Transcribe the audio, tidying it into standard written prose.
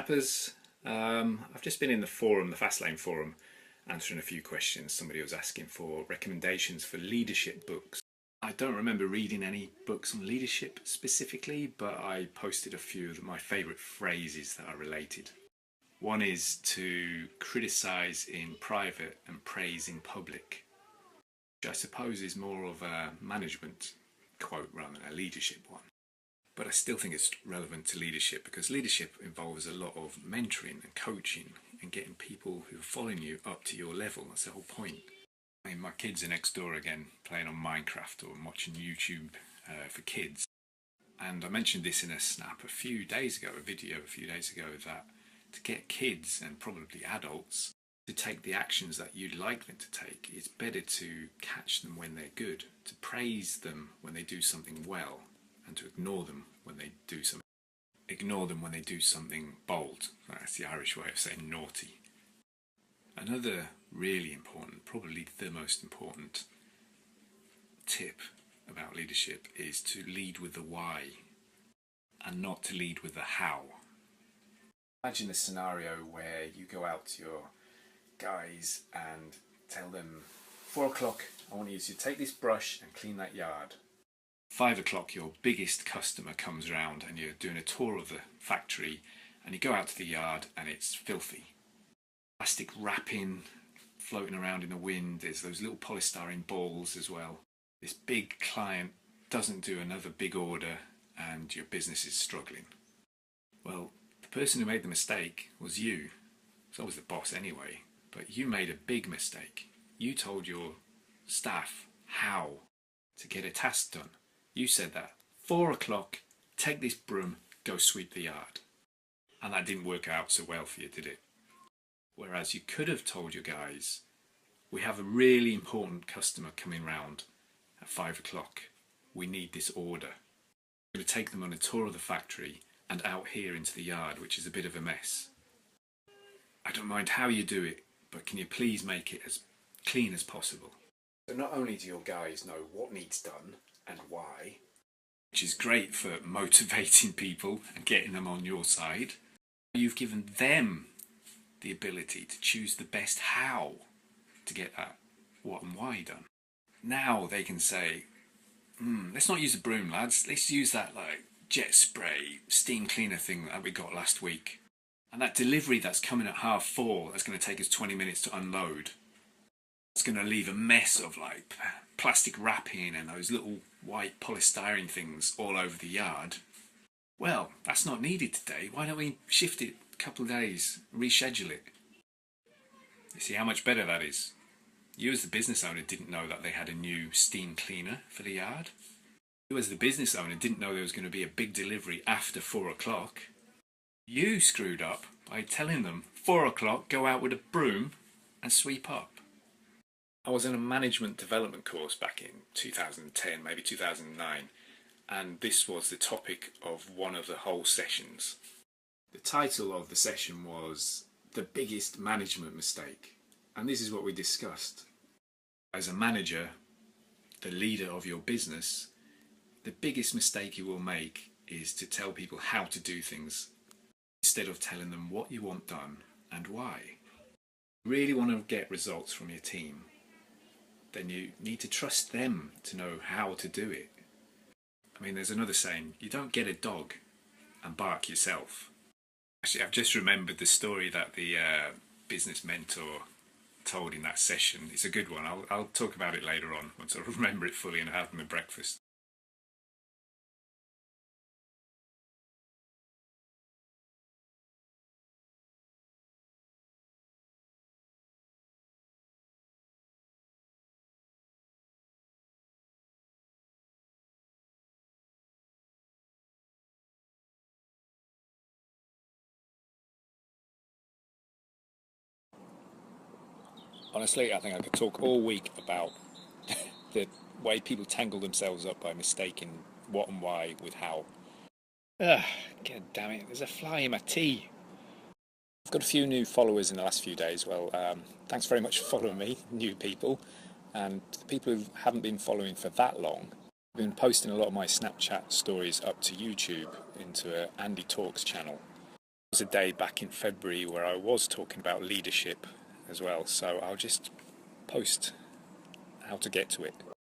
Snappers. I've just been in the forum, the Fastlane forum, answering a few questions. Somebody was asking for recommendations for leadership books. I don't remember reading any books on leadership specifically, but I posted a few of my favourite phrases that are related. One is to criticise in private and praise in public, which I suppose is more of a management quote rather than a leadership one. But I still think it's relevant to leadership because leadership involves a lot of mentoring and coaching and getting people who are following you up to your level. That's the whole point. I mean, my kids are next door again playing on Minecraft or watching YouTube for kids. And I mentioned this in a snap a few days ago, that to get kids and probably adults to take the actions that you'd like them to take, it's better to catch them when they're good, to praise them when they do something well, and to ignore them when they do something bold. That's the Irish way of saying naughty. Another really important, probably the most important tip about leadership is to lead with the why and not to lead with the how. Imagine a scenario where you go out to your guys and tell them 4 o'clock, I want you to take this brush and clean that yard. 5 o'clock your biggest customer comes around and you're doing a tour of the factory and you go out to the yard and it's filthy. Plastic wrapping floating around in the wind, there's those little polystyrene balls as well. This big client doesn't do another big order and your business is struggling. Well, the person who made the mistake was you. It's always the boss anyway, but you made a big mistake. You told your staff how to get a task done. You said that 4 o'clock, take this broom, go sweep the yard. And that didn't work out so well for you, did it? Whereas you could have told your guys, we have a really important customer coming round at 5 o'clock. We need this order. I'm going to take them on a tour of the factory and out here into the yard, which is a bit of a mess. I don't mind how you do it, but can you please make it as clean as possible? So not only do your guys know what needs done and why, which is great for motivating people and getting them on your side, you've given them the ability to choose the best how to get that what and why done. Now they can say, let's not use a broom, lads, let's use that jet spray steam cleaner thing that we got last week. And that delivery that's coming at 4:30, that's going to take us 20 minutes to unload. It's going to leave a mess of plastic wrapping and those little white polystyrene things all over the yard. Well, that's not needed today. Why don't we shift it a couple of days, reschedule it? You see how much better that is? You as the business owner didn't know that they had a new steam cleaner for the yard. You as the business owner didn't know there was going to be a big delivery after 4 o'clock. You screwed up by telling them 4 o'clock, go out with a broom and sweep up. I was in a management development course back in 2010, maybe 2009, and this was the topic of one of the whole sessions. The title of the session was The Biggest Management Mistake, and this is what we discussed. As a manager, the leader of your business, the biggest mistake you will make is to tell people how to do things instead of telling them what you want done and why. You really want to get results from your team, then you need to trust them to know how to do it. I mean, there's another saying, you don't get a dog and bark yourself. Actually, I've just remembered the story that the business mentor told in that session. It's a good one. I'll talk about it later on once I remember it fully and have my breakfast. Honestly, I think I could talk all week about the way people tangle themselves up by mistaking what and why with how. God damn it, there's a fly in my tea. I've got a few new followers in the last few days. Well, thanks very much for following me, new people. And the people who haven't been following for that long, I've been posting a lot of my Snapchat stories up to YouTube into Andy Talks channel. was a day back in February where I was talking about leadership as well, so I'll just post how to get to it.